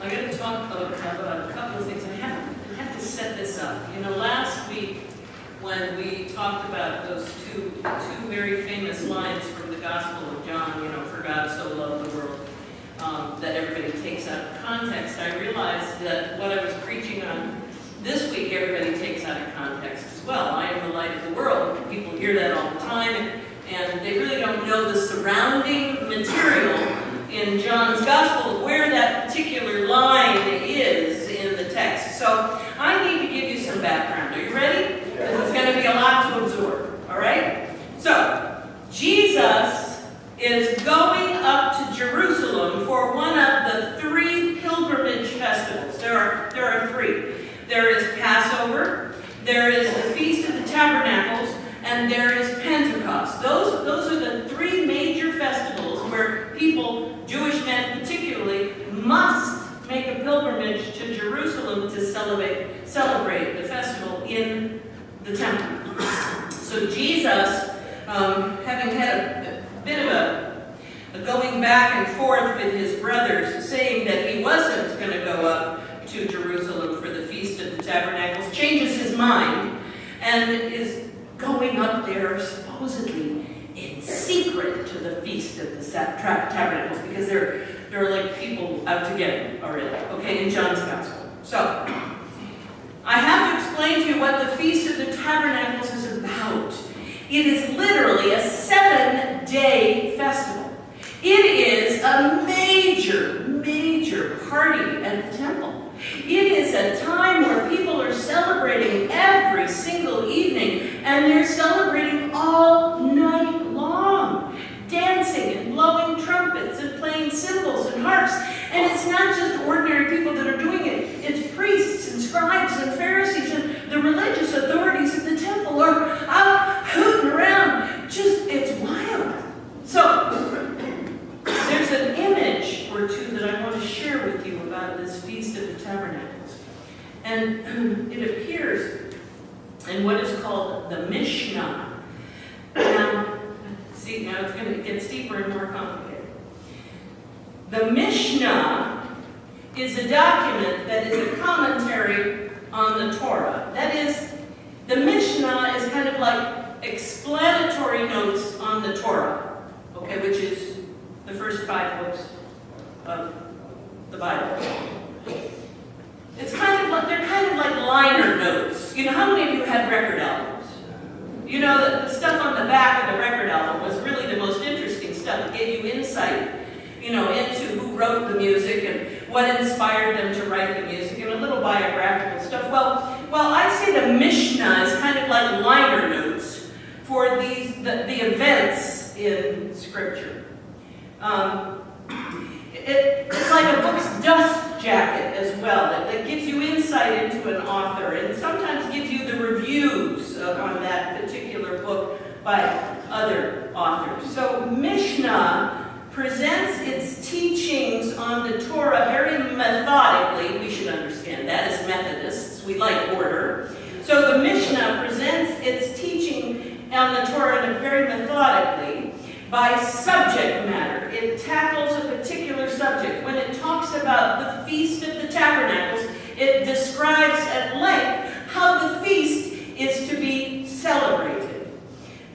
I'm going to talk about a couple of things. I have to set this up. You know, last week when we talked about those two very famous lines from the Gospel of John, you know, for God so loved the world, that everybody takes out of context, I realized that what I was preaching on this week, everybody takes out of context as well. I am the light of the world. People hear that all the time, and they really don't know the surrounding material in John's Gospel, where that particular line is in the text. So I need to give you some background. Are you ready? Because it's going to be a lot to absorb. All right? So, Jesus is going up to Jerusalem for one of the 3 pilgrimage festivals. There are 3. There is Passover, there is the Feast of the Tabernacles, and there is Pentecost. Those are the 3 major festivals where people, Jewish men particularly, must make a pilgrimage to Jerusalem to celebrate the festival in the temple. So Jesus, having had a bit of a going back and forth with his brothers, saying that he wasn't going to go up to Jerusalem for the Feast of the Tabernacles, changes his mind and is going up there supposedly in secret to the Feast of the Tabernacles, because there are like people out to get him already, okay, in John's Gospel. So, I have to explain to you what the Feast of the Tabernacles is about. It is literally a 7-day festival. It is a major party at the temple. It is a time where people are celebrating every single evening, and they're celebrating all night long, dancing and blowing trumpets and playing cymbals and harps. And it's not just ordinary people that are doing it. It's priests and scribes and Pharisees and the religious authorities of the temple are out hooting around. It's wild. So, there's an image or two that I want to share with you about this Feast of the Tabernacles. And it appears in what is called the Mishnah. Now it's going to get steeper and more complicated. The Mishnah is a document that is a commentary on the Torah. That is, the Mishnah is kind of like explanatory notes on the Torah, okay, which is the first 5 books of the Bible. They're kind of like liner notes. You know, how many of you had record albums? You know, the stuff on the back of the record album was really the most interesting stuff. It gave you insight, you know, into who wrote the music and what inspired them to write the music, and a little biographical stuff. Well, I say the Mishnah is kind of like liner notes for the events in Scripture. It's like a book's dust jacket as well, that gives you insight into an author and sometimes gives you the reviews on that particular book by other authors. So Mishnah presents its teachings on the Torah very methodically. We should understand that as Methodists. We like order. So the Mishnah presents its teaching on the Torah very methodically by subject matter. It tackles a particular subject. When it talks about the Feast of the Tabernacles, it describes at length how the feast is to be celebrated.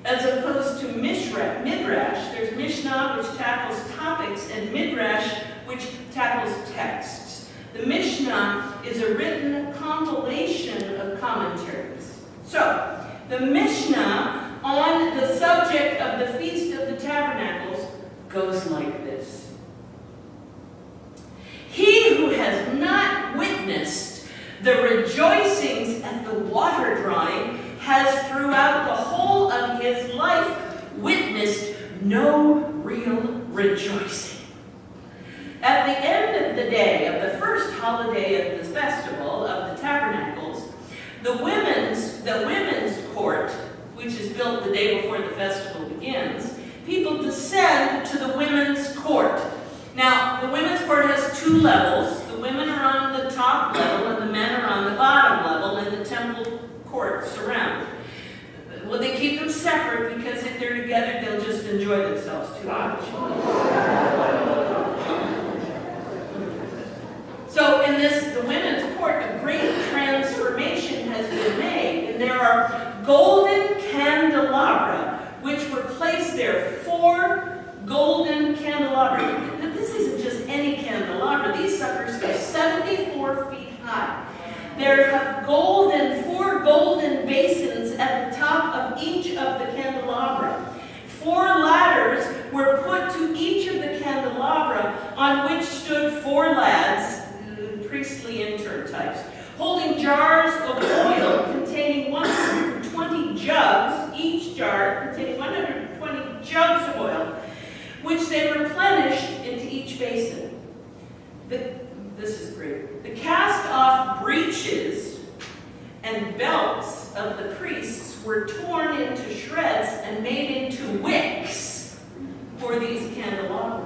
As opposed to Midrash, there's Mishnah, which tackles topics, and Midrash, which tackles texts. The Mishnah is a written compilation of commentaries. So, the Mishnah on the subject of the Feast of the Tabernacles goes like this. He who has not witnessed the rejoicings at the water drawing has throughout the whole of his life witnessed no real rejoicing. At the end of the day, of the first holiday of the festival of the Tabernacles, the women's court, which is built the day before the festival begins, people descend to the women's court. Now, the women's court has 2 levels. The women are on the top level and the men are on the bottom level, and the temple court surround. Well, they keep them separate because if they're together, they'll just enjoy themselves too much. So in the women's court, a great transformation has been made, and there are golden candelabra which were placed there. 4 golden candelabra. Now, this isn't just any candelabra. These suckers are 74 feet high. There are 4 golden basins at the top of each of the candelabra. 4 ladders were put to each of the candelabra, on which stood 4 lads, priestly intern types, holding jars of oil containing 120 jugs, each jar containing 120 jugs of oil, which they replenished into each basin. This is great. The cast-off breeches and belts of the priests were torn into shreds and made into wicks for these candelabra.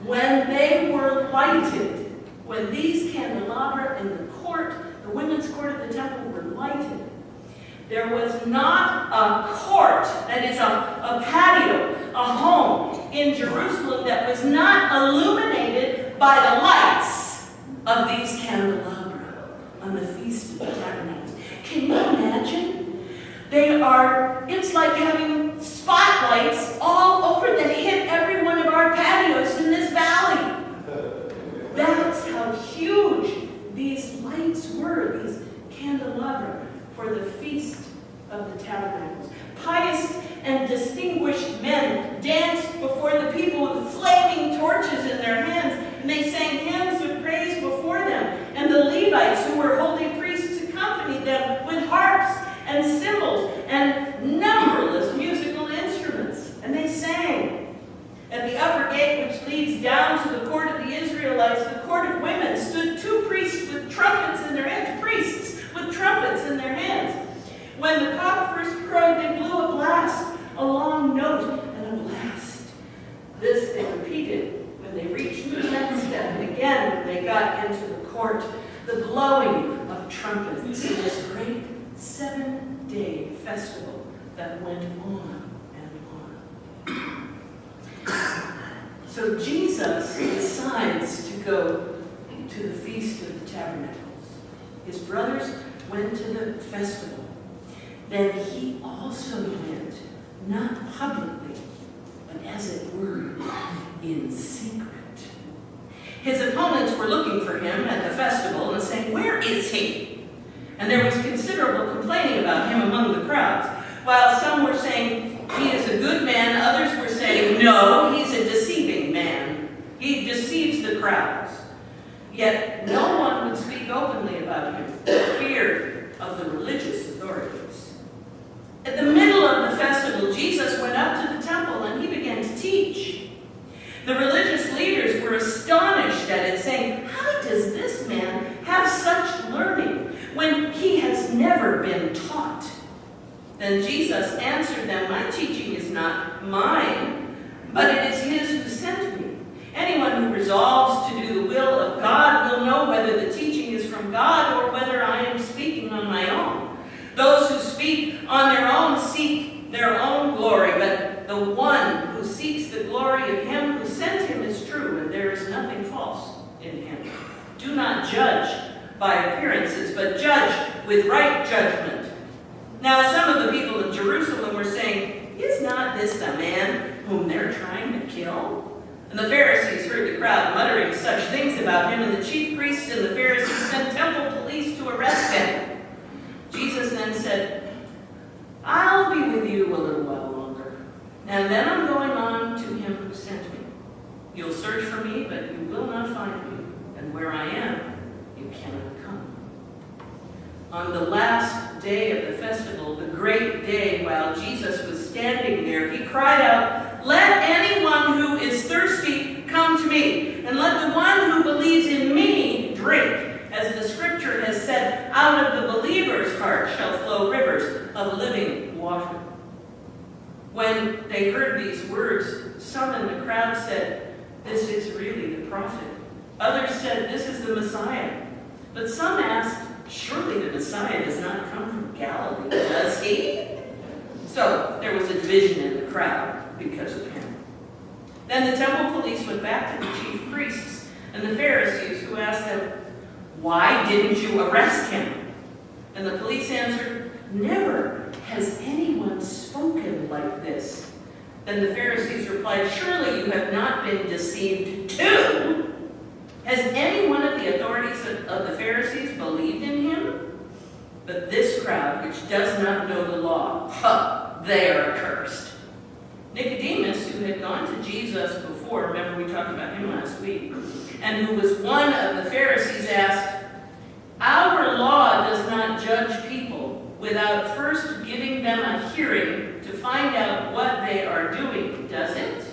When they were lighted, when these candelabra in the court, the women's court of the temple, were lighted, there was not a court, that is a patio, a home in Jerusalem that was not illuminated by the lights of these candelabra on the Feast of the Tabernacles. Can you imagine? It's like having spotlights all over that hit every one of our patios in this valley. That's how huge these lights were, these candelabra, for the Feast of the Tabernacles. Pious and distinguished men danced before the people with flaming torches in their hands, and they sang hymns of praise before them. And the Levites, who were holy priests, accompanied them with harps and cymbals and numberless musical instruments. And they sang. At the upper gate, which leads down to the court of the Israelites, the court of women, stood 2 priests with trumpets in their hands. Priests with trumpets in their hands. When the cock first crowed, they blew a blast, a long note and a blast. This they repeated when they reached the 10th step, and again when they got into the court. The blowing of trumpets in this great 7-day festival that went on and on. So Jesus decides to go to the Feast of the Tabernacles. His brothers went to the festival. Then he also went, not publicly, but as it were, in secret. His opponents were looking for him at the festival and saying, "Where is he?" And there was considerable complaining about him among the crowds. While some were saying, "He is a good man," others were saying, "No, he's a deceiving man. He deceives the crowds." Yet no one would speak openly about him for fear of the religious authorities. At the middle of the festival, Jesus went up to the temple and he began to teach. The religious leaders were astonished at it, saying, "How does this man have such learning when he has never been taught?" Then Jesus answered them, "My teaching is not mine, but it is his who sent me. Anyone who resolves to do the will of God will know whether the teaching is from God or whether I am speaking on my own. Those who speak on their own seek their own glory, but the one who seeks the glory of him who sent him is true, and there is nothing false in him. Do not judge by appearances, but judge with right judgment." Now some of the people of Jerusalem were saying, "Is not this the man whom they're trying to kill?" And the Pharisees heard the crowd muttering such things about him, and the chief priests and the Pharisees sent temple police to arrest him. Jesus then said, "I'll be with you a little while longer, and then I'm going on to him who sent me. You'll search for me, but you will not find me, and where I am, you cannot come." On the last day of the festival, the great day, while Jesus was standing there, he cried out, "Let anyone who is thirsty come to me, and let the one who believes in me drink. As the scripture has said, out of the believer's heart shall flow rivers of living water." When they heard these words, some in the crowd said, "This is really the prophet." Others said, "This is the Messiah." But some asked, "Surely the Messiah does not come from Galilee, does he?" So there was a division in the crowd because of him. Then the temple police went back to the chief priests and the Pharisees, who asked them, "Why didn't you arrest him?" And the police answered, "Never has anyone spoken like this." Then the Pharisees replied, "Surely you have not been deceived too? Has any one of the authorities of the Pharisees believed in him? But this crowd, which does not know the law, they are accursed." Nicodemus, who had gone to Jesus before, remember we talked about him last week, and who was one of the Pharisees, asked, "Our law does not judge people without first giving them a hearing to find out what they are doing, does it?"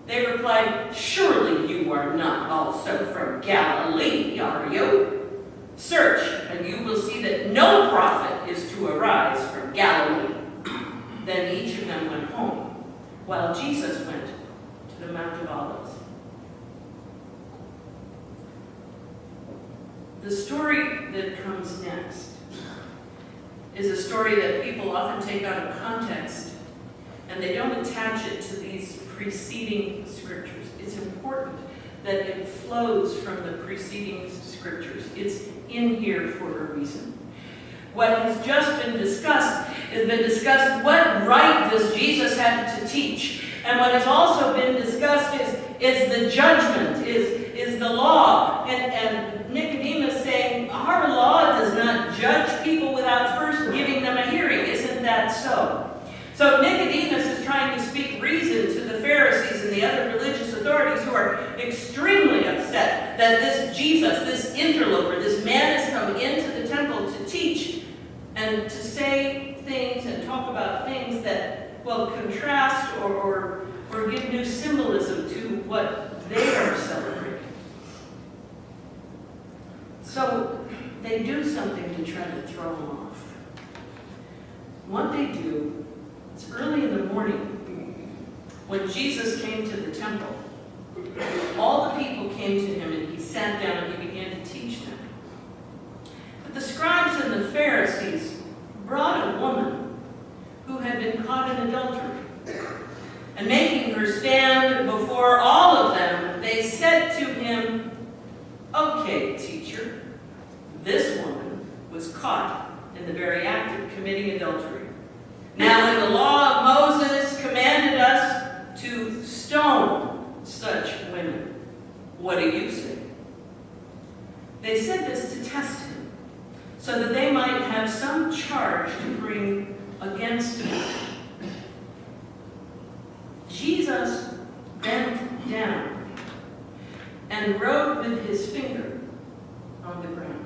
They replied, "Surely you are not also from Galilee, are you? Search, and you will see that no prophet is to arise from Galilee." Then each of them went home, while Jesus went to the Mount of Olives. The story that comes next is a story that people often take out of context, and they don't attach it to these preceding scriptures. It's important that it flows from the preceding scriptures. It's in here for a reason. What has just been discussed what right does Jesus have to teach? And what has also been discussed is the judgment, is the law. And Nicodemus saying, our law does not judge people without first giving them a hearing. Isn't that so? So Nicodemus is trying to speak reason to the Pharisees and the other religious authorities who are extremely upset that this Jesus, this interloper, this man has come into the temple to teach and to say things and talk about things that, well, contrast or give new symbolism to what they are celebrating. So they do something to try to throw him off. What they do, it's early in the morning, when Jesus came to the temple, all the people came to him and he sat down and he began to teach them. But the scribes and the Pharisees brought a woman who had been caught in adultery. And making her stand before all of them, they said to him, "Okay, teacher, this woman was caught in the very act of committing adultery. Now, in the law of Moses commanded us to stone such women. What do you say?" They said this to test him, so that they might have some charge to bring against him. Jesus bent down and wrote with his finger on the ground.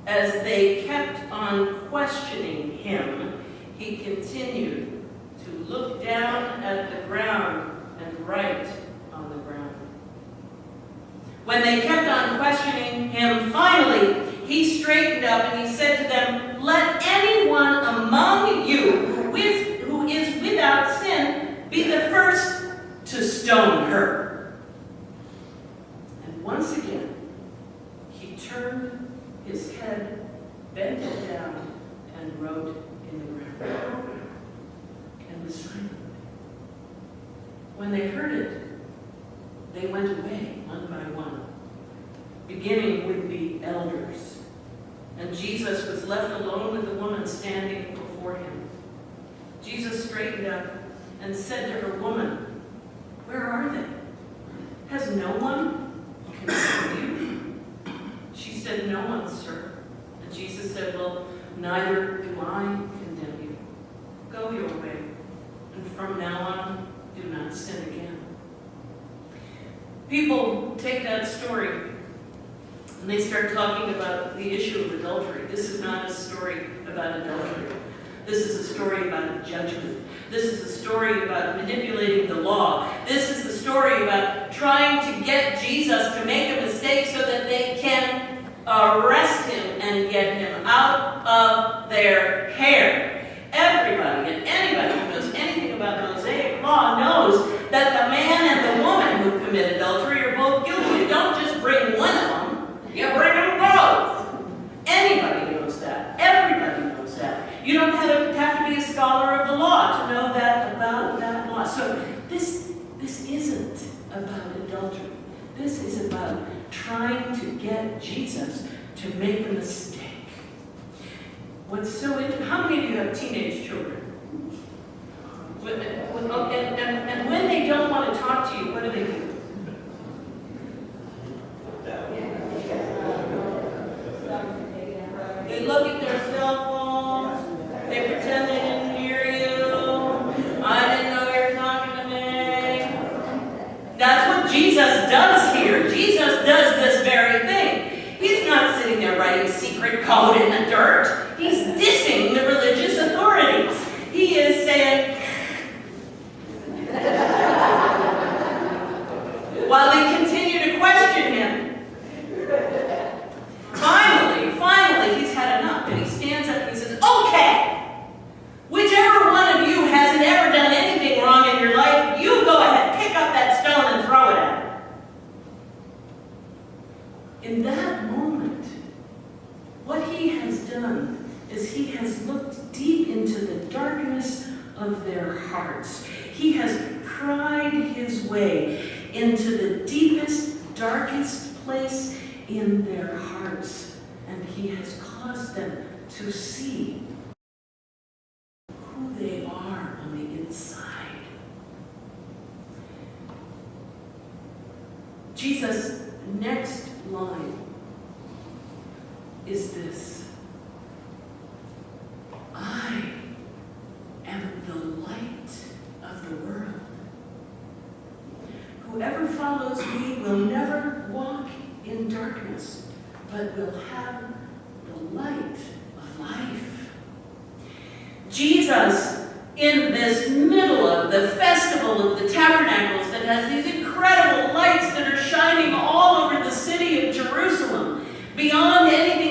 As they kept on questioning him, he continued to look down at the ground and write on the ground. When they kept on questioning him, finally he straightened up and he said to them, "Let anyone among you who is without sin be the first to stone her." And once again, he turned his head, bent it down, and wrote in the ground, and was silent. When they heard it, they went away one by one, beginning with the elders. And Jesus was left alone with the woman standing before him. Jesus straightened up and said to her, "Woman, where are they? Has no one condemned you?" She said, "No one, sir." And Jesus said, "Well, neither do I condemn you. Go your way, and from now on, do not sin again." People take that story and they start talking about the issue of adultery. This is not a story about adultery. This is a story about judgment. This is a story about manipulating the law. This is the story about trying to get Jesus to make a mistake so that they can arrest him and get him out of their hair. Everybody and anybody who knows anything about the Mosaic law knows that the man and the woman who commit adultery are both guilty. You don't just bring one of them, you bring them both. Anybody knows that. Everybody knows that. You don't have to be a scholar of the law to know that about that law. So this isn't about adultery. get Jesus to make a mistake. What's so interesting, how many of you have teenage children? And when they don't want to talk to you, what do? They look at their cell phones, they pretend they didn't hear you. I didn't know you were talking to me. That's what Jesus does here. Jesus does this very thing. He's not sitting there writing secret code in the dirt. He's dissing the religious authorities. He is saying, while they continue to question him, finally, he's had enough. And he stands up and he says, okay, whichever one of you hasn't ever done anything wrong in your life, you go ahead, pick up that stone and throw it at him. In that moment, what he has done is he has looked deep into the darkness of their hearts. He has pried his way into the deepest, darkest place in their hearts, and he has caused them to see who they are on the inside. Jesus' next line is this: I am the light of the world. Whoever follows me will never walk in darkness, but will have the light of life. Jesus, in this middle of the festival of the tabernacles that has these incredible lights that are shining all over the city of Jerusalem, beyond anything